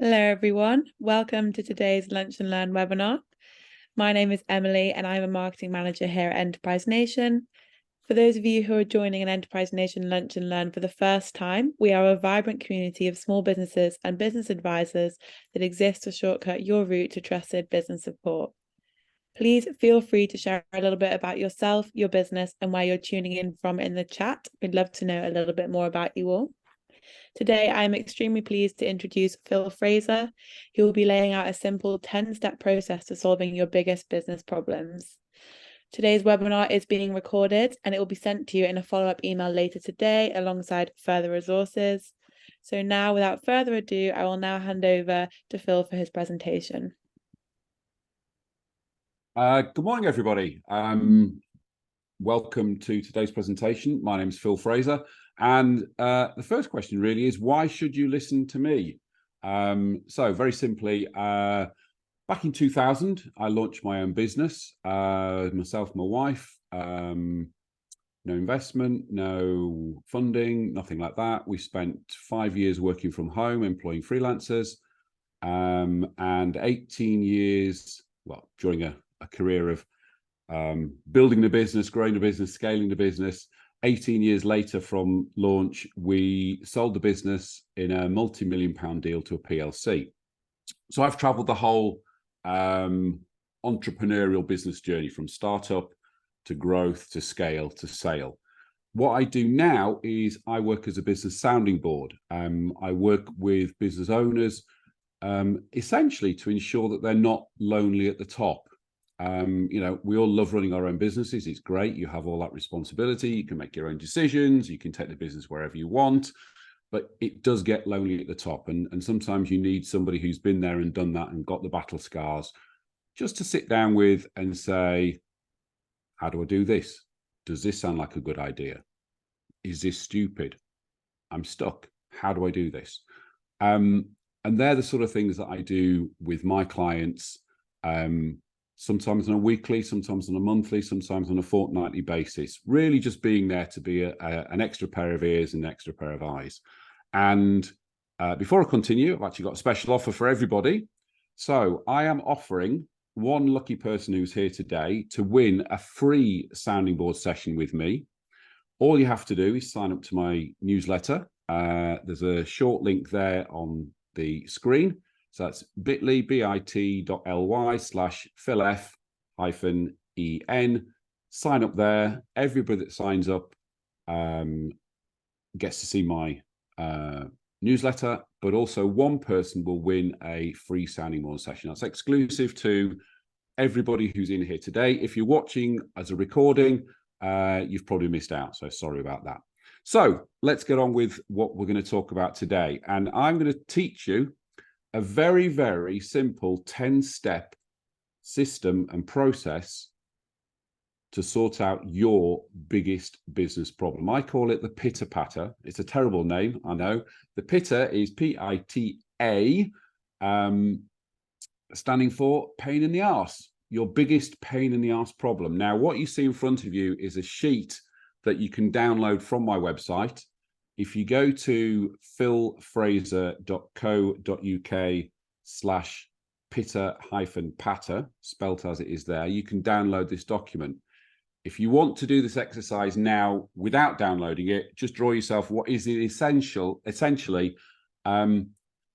Hello, everyone. Welcome to today's Lunch and Learn webinar. My name is Emily, and I'm a marketing manager here at Enterprise Nation. For those of you who are joining an Enterprise Nation Lunch and Learn for the first time, we are a vibrant community of small businesses and business advisors that exist to shortcut your route to trusted business support. Please feel free to share a little bit about yourself, your business, and where you're tuning in from in the chat. We'd love to know a little bit more about you all. Today, I am extremely pleased to introduce Phil Fraser. He will be laying out a simple 10-step process to solving your biggest business problems. Today's webinar is being recorded and it will be sent to you in a follow-up email later today alongside further resources. So now, without further ado, I will now hand over to Phil for his presentation. Good morning, everybody. Welcome to today's presentation. My name is Phil Fraser. And the first question really is, why should you listen to me? So very simply, back in 2000, I launched my own business, myself, my wife, no investment, no funding, nothing like that. We spent 5 years working from home, employing freelancers, and 18 years, well, during a career of building the business, growing the business, scaling the business. 18 years later from launch, we sold the business in a multi-million-pound deal to a PLC. So I've traveled the whole entrepreneurial business journey from startup to growth to scale to sale. What I do now is I work as a business sounding board. I work with business owners essentially to ensure that they're not lonely at the top. We all love running our own businesses. It's great. You have all that responsibility. You can make your own decisions. You can take the business wherever you want, but it does get lonely at the top. And sometimes you need somebody who's been there and done that and got the battle scars just to sit down with and say, how do I do this? Does this sound like a good idea? Is this stupid? I'm stuck. How do I do this? And they're the sort of things that I do with my clients. Sometimes on a weekly, sometimes on a monthly, sometimes on a fortnightly basis, really just being there to be an extra pair of ears and an extra pair of eyes. And before I continue, I've actually got a special offer for everybody. So I am offering one lucky person who's here today to win a free sounding board session with me. All you have to do is sign up to my newsletter. There's a short link there on the screen. So that's bit.ly/PhilF-EN. Sign up there. Everybody that signs up gets to see my newsletter, but also one person will win a free sounding board session. That's exclusive to everybody who's in here today. If you're watching as a recording, you've probably missed out. So sorry about that. So let's get on with what we're going to talk about today. And I'm going to teach you a very, very simple 10-step system and process to sort out your biggest business problem. I call it the PITA Patter. It's a terrible name, I know. The PITA is P-I-T-A, standing for pain in the arse, your biggest pain in the arse problem. Now, what you see in front of you is a sheet that you can download from my website. If you go to philfraser.co.uk/PITA-Patter, spelt as it is there, you can download this document. If you want to do this exercise now without downloading it, just draw yourself what is essentially a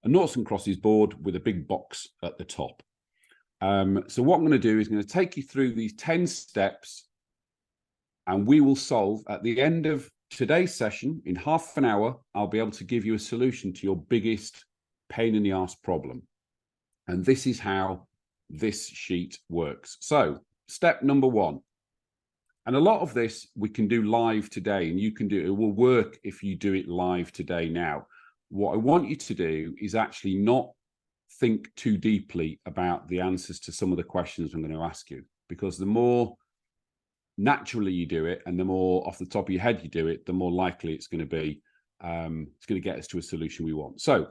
noughts and crosses board with a big box at the top. So what I'm going to do is I'm going to take you through these 10 steps, and we will solve at the end of today's session, in half an hour, I'll be able to give you a solution to your biggest pain in the arse problem. And this is how this sheet works. So step number one, and a lot of this we can do live today, and you can do it will work if you do it live today now. What I want you to do is actually not think too deeply about the answers to some of the questions I'm going to ask you, because the more naturally you do it and the more off the top of your head you do it, the more likely it's going to be it's going to get us to a solution we want. So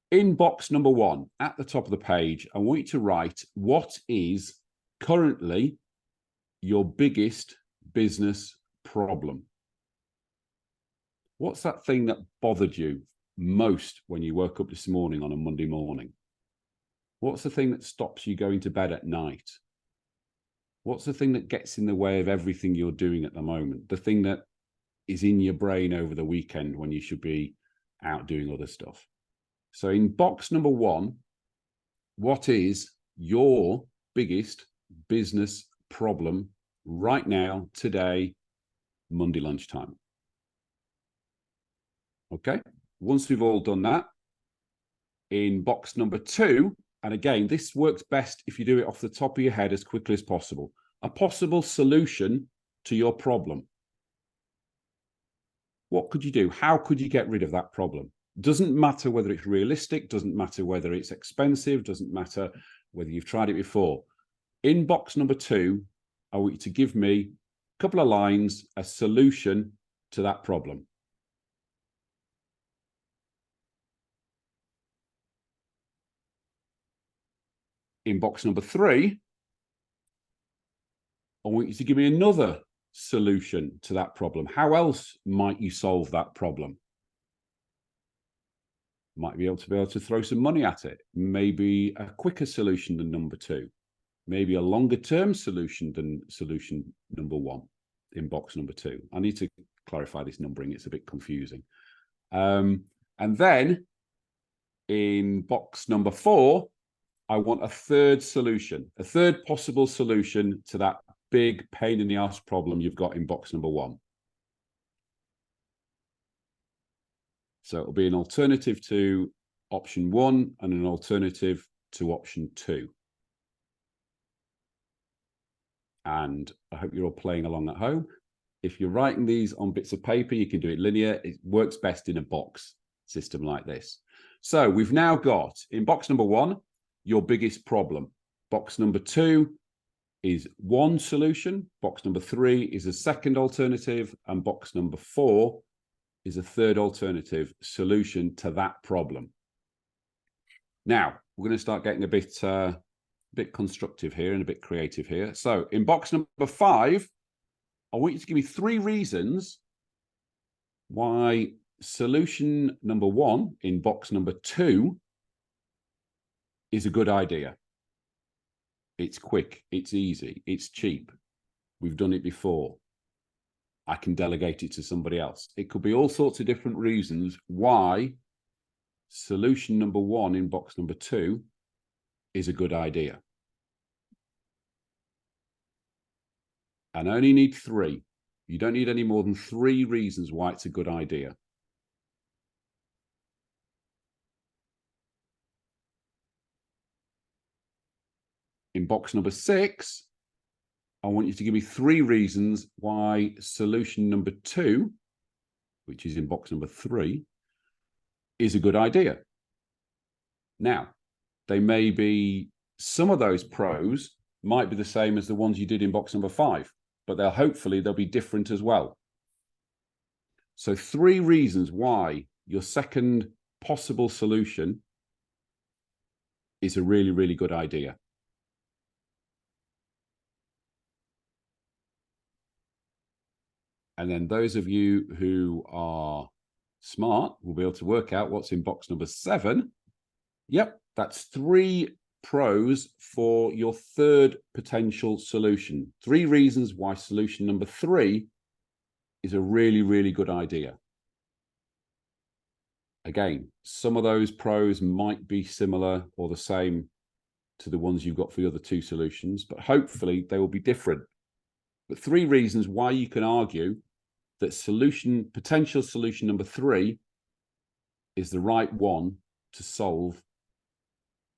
in box number one at the top of the page, I want you to write what is currently your biggest business problem. What's that thing that bothered you? most when you woke up this morning on a Monday morning? What's the thing that stops you going to bed at night? What's the thing that gets in the way of everything you're doing at the moment? The thing that is in your brain over the weekend when you should be out doing other stuff. So in box number 1, what is your biggest business problem right now, today, Monday lunchtime? Okay, once we've all done that, in box number 2, and again, this works best if you do it off the top of your head as quickly as possible, a possible solution to your problem. What could you do? How could you get rid of that problem? Doesn't matter whether it's realistic, doesn't matter whether it's expensive, doesn't matter whether you've tried it before. In box number 2, I want you to give me a couple of lines, a solution to that problem. In box number 3, I want you to give me another solution to that problem. How else might you solve that problem? Might be able to throw some money at it. Maybe a quicker solution than number 2. Maybe a longer term solution than solution number 1 in box number 2. I need to clarify this numbering. It's a bit confusing. And then in box number 4, I want a third solution, a third possible solution to that big pain in the arse problem you've got in box number 1. So it'll be an alternative to option 1 and an alternative to option 2. And I hope you're all playing along at home. If you're writing these on bits of paper, you can do it linear. It works best in a box system like this. So we've now got in box number 1, your biggest problem. Box number 2 is one solution. Box number 3 is a second alternative. And box number 4 is a third alternative solution to that problem. Now, we're going to start getting a bit constructive here and a bit creative here. So in box number 5, I want you to give me 3 reasons why solution number 1 in box number 2 is a good idea. It's quick, it's easy, it's cheap. We've done it before. I can delegate it to somebody else. It could be all sorts of different reasons why solution number 1 in box number 2 is a good idea. And I only need 3. You don't need any more than 3 reasons why it's a good idea. In box number 6, I want you to give me 3 reasons why solution number 2, which is in box number 3, is a good idea. Now, they may be, some of those pros might be the same as the ones you did in box number 5, but they'll be different as well. So 3 reasons why your second possible solution is a really, really good idea. And then those of you who are smart will be able to work out what's in box number 7. Yep, that's 3 pros for your third potential solution. 3 reasons why solution number 3 is a really, really good idea. Again, some of those pros might be similar or the same to the ones you've got for the other 2 solutions, but hopefully they will be different. But 3 reasons why you can argue that potential solution number 3 is the right one to solve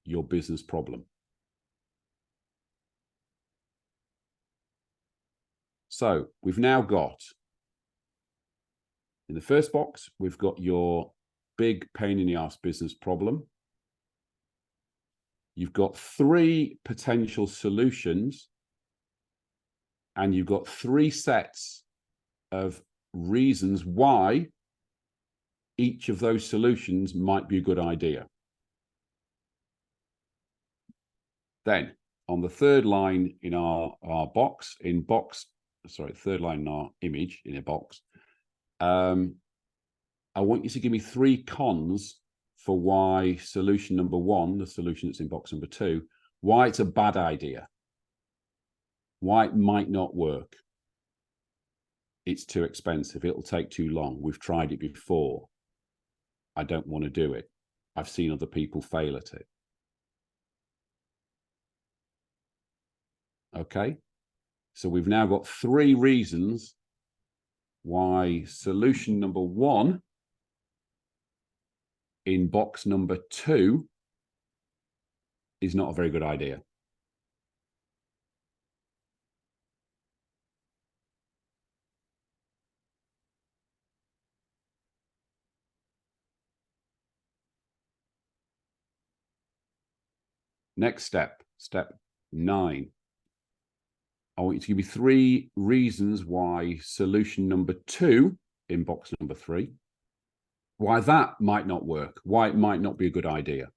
your business problem. So we've now got, in the first box, we've got your big pain in the arse business problem. You've got 3 potential solutions, and you've got 3 sets of reasons why each of those solutions might be a good idea. Then on the third line in our third line in our image in a box, I want you to give me 3 cons for why solution number 1, the solution that's in box number 2, why it's a bad idea, why it might not work. It's too expensive. It'll take too long. We've tried it before. I don't want to do it. I've seen other people fail at it. Okay. So we've now got 3 reasons why solution number 1 in box number 2 is not a very good idea. Next step, step 9. I want you to give me 3 reasons why solution number 2 in box number 3, why that might not work, why it might not be a good idea.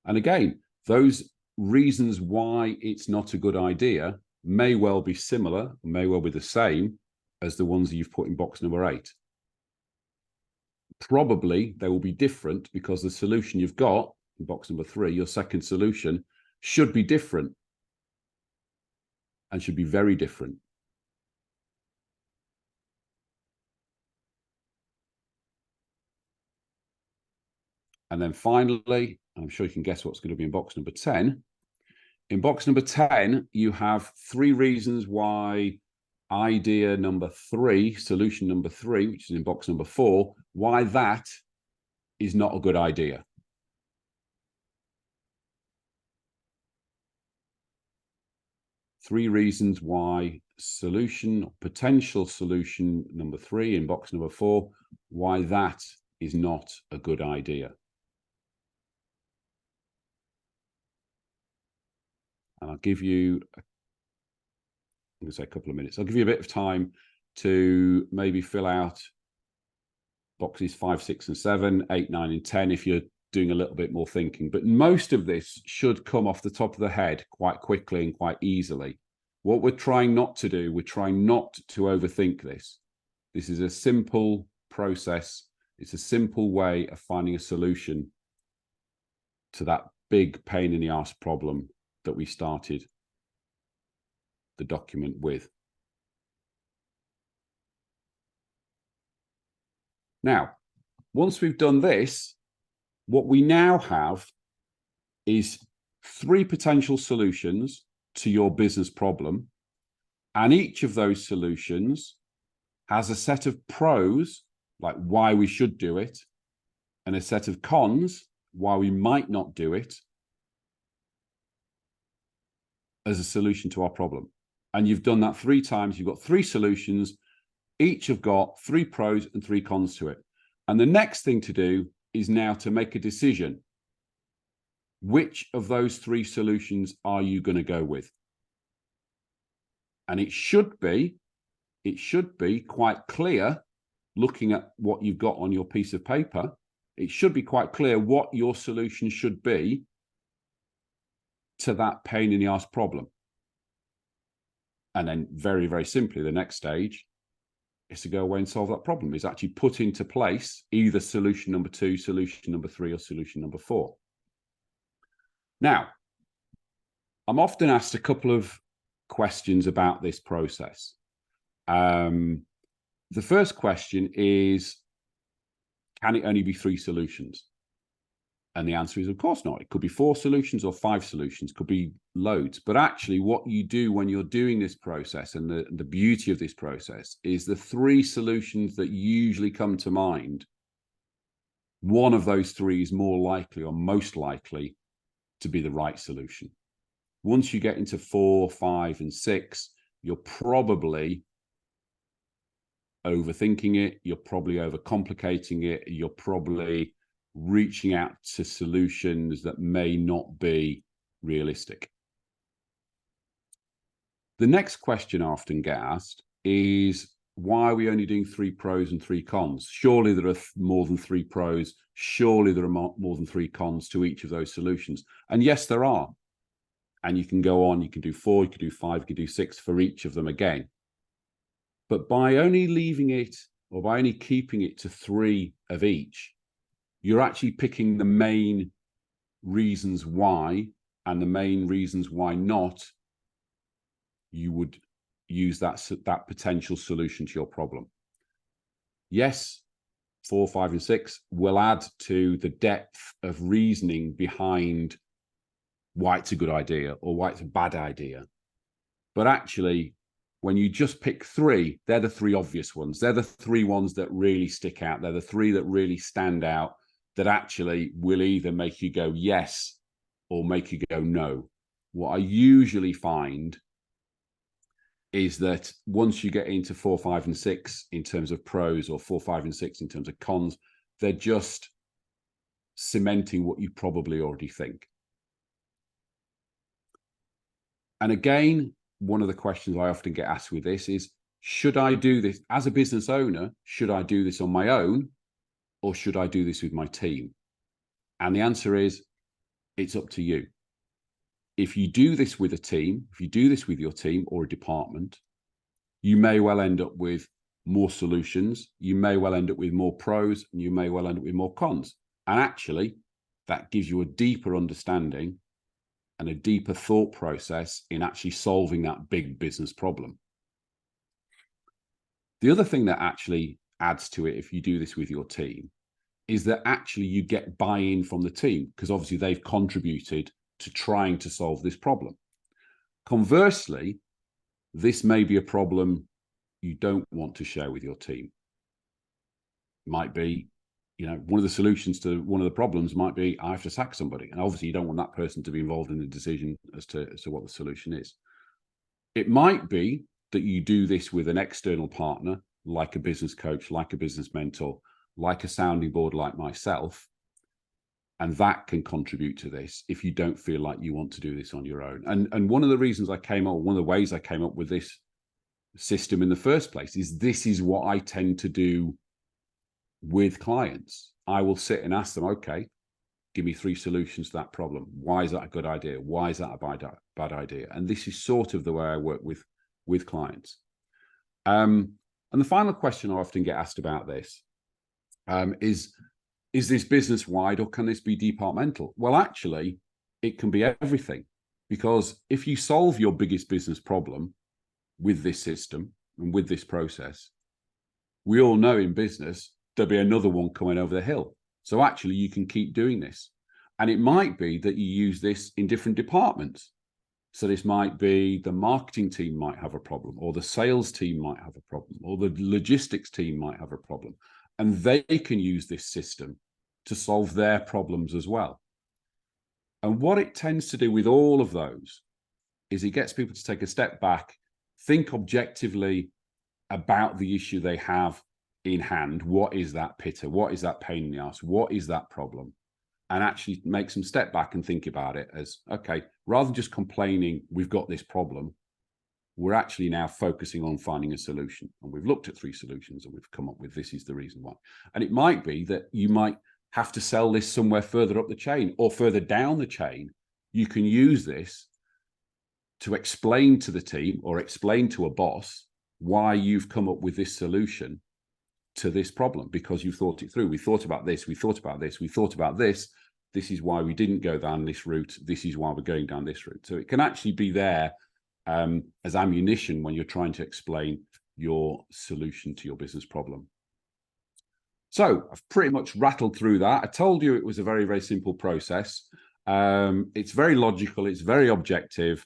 And again, those reasons why it's not a good idea may well be similar, may well be the same as the ones that you've put in box number 8. Probably they will be different because the solution you've got in box number 3, your second solution, should be different and should be very different. And then finally, I'm sure you can guess what's going to be in box number 10. In box number 10, you have 3 reasons why idea number 3, solution number 3, which is in box number 4, why that is not a good idea. Three reasons why solution, potential solution number 3 in box number 4, why that is not a good idea. And I'll give you, I'm going to say a couple of minutes. I'll give you a bit of time to maybe fill out boxes 5, 6, and 7, 8, 9, and 10 if you're doing a little bit more thinking. But most of this should come off the top of the head quite quickly and quite easily. What we're trying not to do, we're trying not to overthink this. This is a simple process. It's a simple way of finding a solution to that big pain in the arse problem that we started the document with. Now, once we've done this, what we now have is 3 potential solutions to your business problem. And each of those solutions has a set of pros, like why we should do it, and a set of cons, why we might not do it, as a solution to our problem. And you've done that 3 times. You've got 3 solutions. Each have got 3 pros and 3 cons to it. And the next thing to do is now to make a decision. Which of those 3 solutions are you going to go with? And it should be quite clear, looking at what you've got on your piece of paper, it should be quite clear what your solution should be to that pain in the arse problem. And then very, very simply, the next stage is to go away and solve that problem, is actually put into place either solution number 2, solution number 3, or solution number 4. Now, I'm often asked a couple of questions about this process. The first question is, can it only be 3 solutions? And the answer is, of course not. It could be 4 solutions or 5 solutions, could be loads. But actually what you do when you're doing this process, and the beauty of this process, is the 3 solutions that usually come to mind, one of those 3 is more likely or most likely to be the right solution. Once you get into 4, 5, and 6, you're probably overthinking it, you're probably overcomplicating it, you're probably reaching out to solutions that may not be realistic. The next question I often get asked is, why are we only doing 3 pros and 3 cons? Surely there are more than 3 pros. Surely there are more than 3 cons to each of those solutions. And yes, there are. And you can go on, you can do 4, you can do 5, you can do 6 for each of them again. But by only leaving it or by only keeping it to 3 of each, you're actually picking the main reasons why and the main reasons why not you would use that potential solution to your problem. Yes, 4, 5, and 6 will add to the depth of reasoning behind why it's a good idea or why it's a bad idea. But actually, when you just pick 3, they're the 3 obvious ones. They're the 3 ones that really stick out. They're the 3 that really stand out, that actually will either make you go yes or make you go no. What I usually find is that once you get into 4, 5, and 6 in terms of pros, or 4, 5, and 6 in terms of cons, they're just cementing what you probably already think. And again, one of the questions I often get asked with this is, should I do this as a business owner? Should I do this on my own, or should I do this with my team? And the answer is, it's up to you. If you do this with a team, if you do this with your team or a department, you may well end up with more solutions. You may well end up with more pros, and you may well end up with more cons. And actually, that gives you a deeper understanding and a deeper thought process in actually solving that big business problem. The other thing that actually adds to it, if you do this with your team, is that actually you get buy-in from the team, because obviously they've contributed to trying to solve this problem. Conversely, this may be a problem you don't want to share with your team. It might be, one of the solutions to one of the problems might be, I have to sack somebody. And obviously you don't want that person to be involved in the decision as to what the solution is. It might be that you do this with an external partner, like a business coach, like a business mentor, like a sounding board like myself. And that can contribute to this if you don't feel like you want to do this on your own. And one of the reasons one of the ways I came up with this system in the first place is this is what I tend to do with clients. I will sit and ask them, okay, give me 3 solutions to that problem. Why is that a good idea? Why is that a bad idea? And this is sort of the way I work with clients. And the final question I often get asked about this is this business wide, or can this be departmental? Well, actually, it can be everything, because if you solve your biggest business problem with this system and with this process, we all know in business, there'll be another one coming over the hill. So actually you can keep doing this. And it might be that you use this in different departments. So this might be the marketing team might have a problem, or the sales team might have a problem, or the logistics team might have a problem. And they can use this system to solve their problems as well. And what it tends to do with all of those is it gets people to take a step back, think objectively about the issue they have in hand. What is that PITA? What is that pain in the ass? What is that problem? And actually make some step back and think about it as, okay, rather than just complaining, we've got this problem, we're actually now focusing on finding a solution. And we've looked at 3 solutions and we've come up with this is the reason why. And it might be that you might have to sell this somewhere further up the chain or further down the chain. You can use this to explain to the team or explain to a boss why you've come up with this solution to this problem, because you've thought it through. We thought about this, we thought about this, we thought about this. This is why we didn't go down this route. This is why we're going down this route. So it can actually be there as ammunition when you're trying to explain your solution to your business problem. So I've pretty much rattled through that. I told you it was a very, very simple process. It's very logical, it's very objective,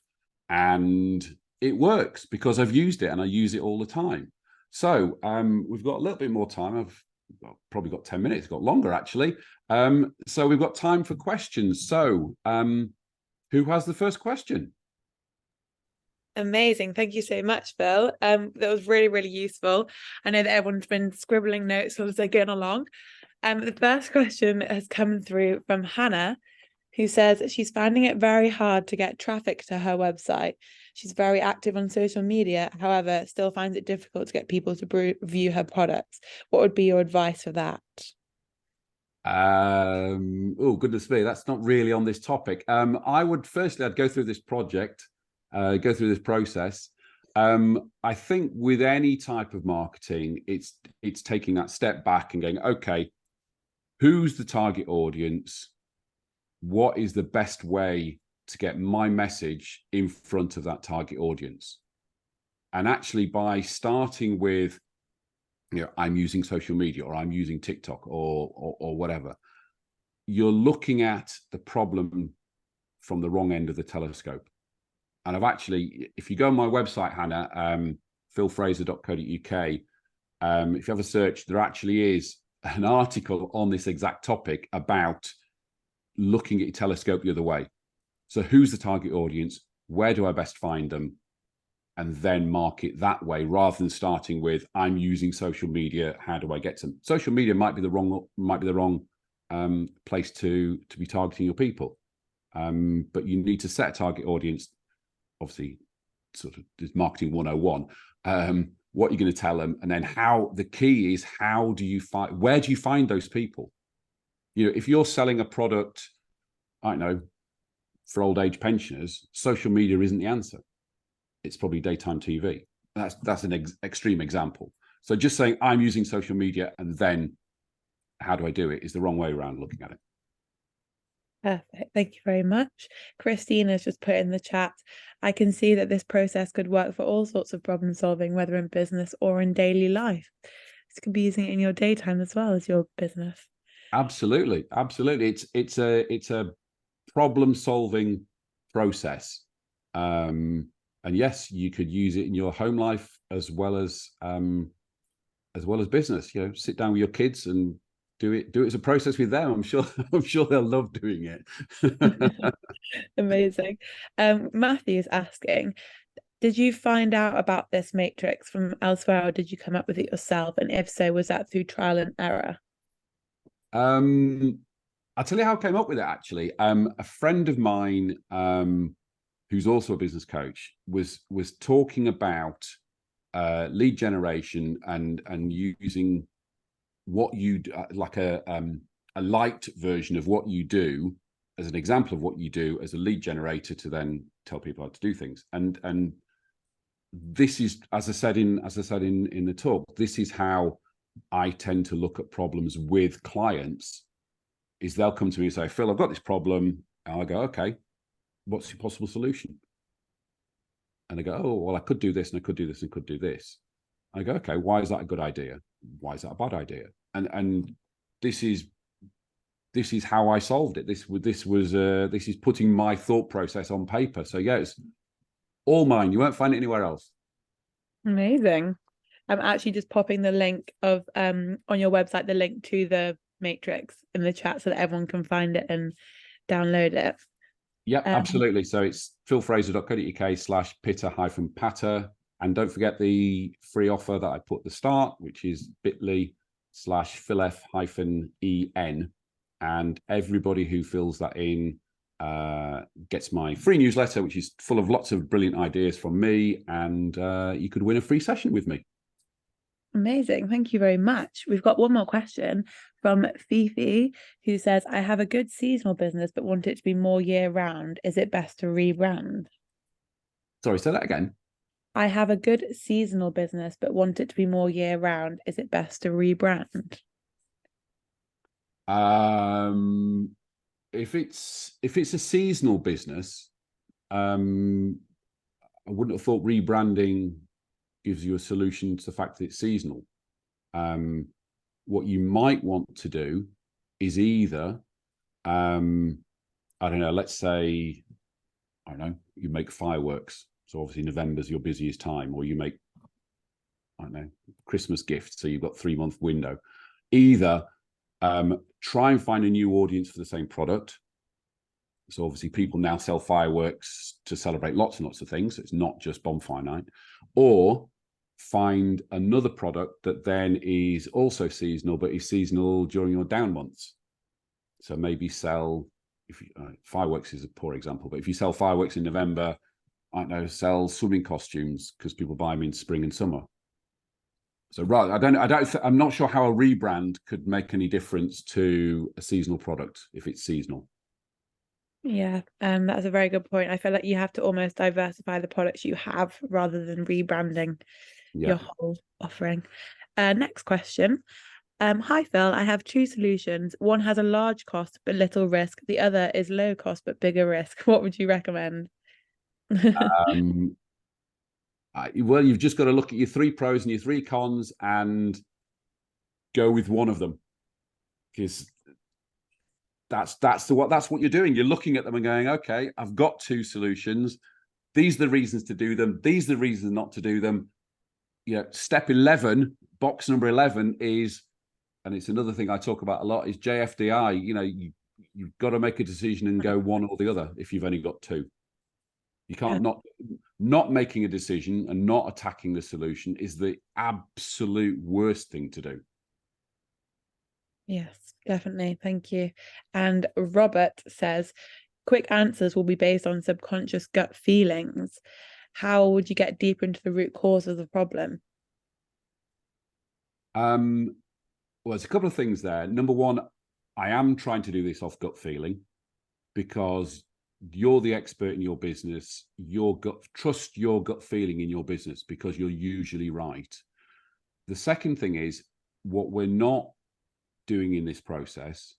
and it works because I've used it and I use it all the time. So we've got a little bit more time. I've probably got 10 minutes, got longer actually. So we've got time for questions. So who has the first question? Amazing. Thank you so much, Phil. That was really, really useful. I know that everyone's been scribbling notes as they're going along. The first question has come through from Hannah, who says she's finding it very hard to get traffic to her website. She's very active on social media, however, still finds it difficult to get people to review her products. What would be your advice for that? Oh, goodness me, that's not really on this topic. I'd go through this project, go through this process. I think with any type of marketing, it's taking that step back and going, okay, who's the target audience? What is the best way to get my message in front of that target audience? And actually, by starting with, I'm using social media, or I'm using TikTok, or whatever, you're looking at the problem from the wrong end of the telescope. And I've actually, if you go on my website, Hannah, philfraser.co.uk, if you have a search, there actually is an article on this exact topic about looking at your telescope the other way. So who's the target audience? Where do I best find them? And then market that way, rather than starting with, I'm using social media. How do I get to them? Social media might be the wrong place to be targeting your people. But you need to set a target audience. Obviously, sort of this marketing 101. What you're going to tell them, and then how. The key is, how do you find? Where do you find those people? If you're selling a product, I don't know, for old age pensioners, social media isn't the answer. It's probably daytime TV. That's an extreme example. So just saying I'm using social media and then how do I do it is the wrong way around looking at it. Perfect. Thank you very much. Christina's just put in the chat, I can see that this process could work for all sorts of problem solving, whether in business or in daily life. This could be using it in your daytime as well as your business. Absolutely. It's a problem solving process. And yes, you could use it in your home life as well as business. Sit down with your kids and do it as a process with them. I'm sure they'll love doing it. Amazing. Matthew is asking, did you find out about this matrix from elsewhere, or did you come up with it yourself? And if so, was that through trial and error? I'll tell you how I came up with it, actually. A friend of mine, who's also a business coach, was talking about lead generation and using what you do, like a light version of what you do, as an example of what you do as a lead generator, to then tell people how to do things. And this is, as I said in the talk, this is how I tend to look at problems with clients. Is they'll come to me and say, Phil, I've got this problem. And I go, okay, what's your possible solution? And I go, oh, well, I could do this, and I could do this, and could do this. I go, okay, why is that a good idea? Why is that a bad idea? And this is how I solved it. This is putting my thought process on paper. So yeah, it's all mine. You won't find it anywhere else. Amazing. I'm actually just popping the link of on your website, the link to the matrix in the chat so that everyone can find it and download it. Yeah, absolutely. So it's philfraser.co.uk/PITA Patter. And don't forget the free offer that I put at the start, which is bit.ly/philf-en. And everybody who fills that in gets my free newsletter, which is full of lots of brilliant ideas from me. And you could win a free session with me. Amazing. Thank you very much. We've got one more question from Fifi, who says, I have a good seasonal business, but want it to be more year round. Is it best to rebrand? Sorry, say that again. I have a good seasonal business, but want it to be more year round. Is it best to rebrand? If it's a seasonal business, I wouldn't have thought rebranding gives you a solution to the fact that it's seasonal. What you might want to do is either, I don't know, let's say, I don't know, you make fireworks. So obviously November's your busiest time, or you make, I don't know, Christmas gifts. So you've got 3-month window. Either try and find a new audience for the same product. So obviously people now sell fireworks to celebrate lots and lots of things. So it's not just bonfire night. Or find another product that then is also seasonal, but is seasonal during your down months. So maybe sell, fireworks is a poor example, but if you sell fireworks in November, I don't know, sell swimming costumes because people buy them in spring and summer. So I'm not sure how a rebrand could make any difference to a seasonal product if it's seasonal. Yeah, that's a very good point. I feel like you have to almost diversify the products you have rather than rebranding Yeah. your whole offering. Next question. Hi Phil, I have two solutions. One has a large cost but little risk. The other is low cost but bigger risk. What would you recommend? Um, well, you've just got to look at your three pros and your three cons and go with one of them, because that's what you're doing. You're looking at them and going, okay, I've got two solutions. These are the reasons to do them. These are the reasons not to do them. Step 11, box number 11 is, and it's another thing I talk about a lot, is JFDI. You've got to make a decision and go one or the other if you've only got two. You can't not making a decision and not attacking the solution is the absolute worst thing to do. Yes, definitely. Thank you. And Robert says, quick answers will be based on subconscious gut feelings. How would you get deeper into the root cause of the problem? Well, there's a couple of things there. Number one, I am trying to do this off gut feeling, because you're the expert in your business. Trust your gut feeling in your business, because you're usually right. The second thing is, what we're not doing in this process,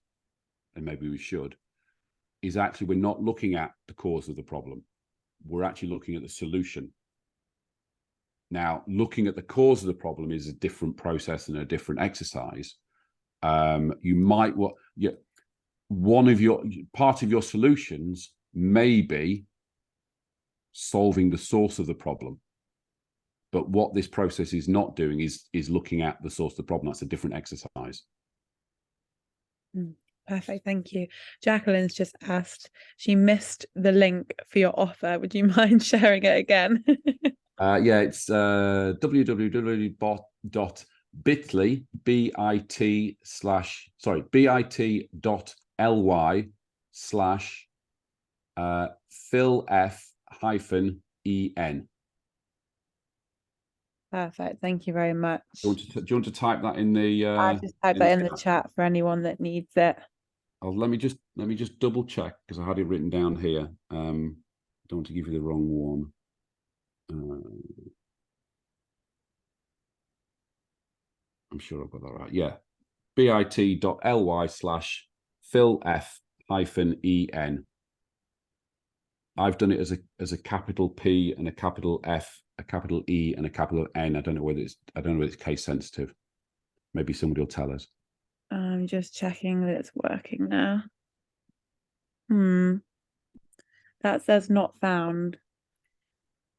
and maybe we should, is actually we're not looking at the cause of the problem. We're actually looking at the solution. Now, looking at the cause of the problem is a different process and a different exercise. You might part of your solutions may be solving the source of the problem, but what this process is not doing is looking at the source of the problem. That's a different exercise. Perfect, thank you. Jacqueline's just asked, she missed the link for your offer. Would you mind sharing it again? It's www.bit.ly bit.ly/Phil-F-EN. Perfect, thank you very much. Do you want to type that in the? I just typed that in the chat for anyone that needs it. Let me just double check, because I had it written down here. Don't want to give you the wrong one. I'm sure I've got that right. Yeah, bit.ly/Phil-F-EN. I've done it as a capital P and a capital F, a capital E and a capital N. I don't know whether it's case sensitive. Maybe somebody will tell us. I'm just checking that it's working now. That says not found.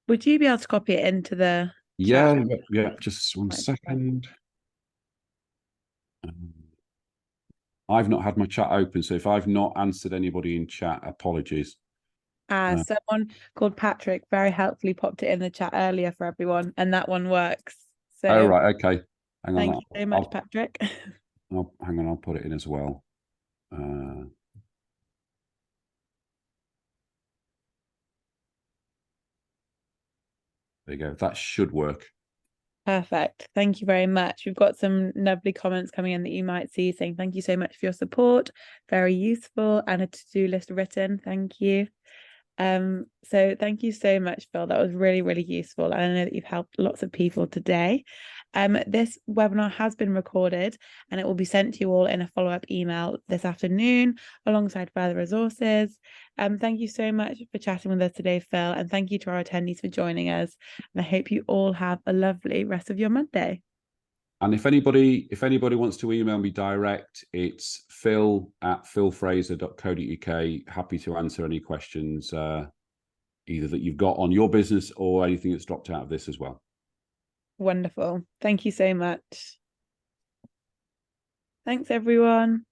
Would you be able to copy it into the chat? Yeah. Just one second. I've not had my chat open, so if I've not answered anybody in chat, apologies. Someone called Patrick very helpfully popped it in the chat earlier for everyone, and that one works. So, oh, right, okay. Hang on. Thank you so much, Patrick. Hang on, I'll put it in as well. There you go. That should work. Perfect. Thank you very much. We've got some lovely comments coming in that you might see saying thank you so much for your support. Very useful, and a to-do list written. Thank you. So thank you so much, Phil. That was really, really useful. And I know that you've helped lots of people today. This webinar has been recorded and it will be sent to you all in a follow-up email this afternoon alongside further resources. Thank you so much for chatting with us today, Phil, and thank you to our attendees for joining us. And I hope you all have a lovely rest of your Monday. And if anybody wants to email me direct, it's phil@philfraser.co.uk. Happy to answer any questions, either that you've got on your business or anything that's dropped out of this as well. Wonderful. Thank you so much. Thanks, everyone.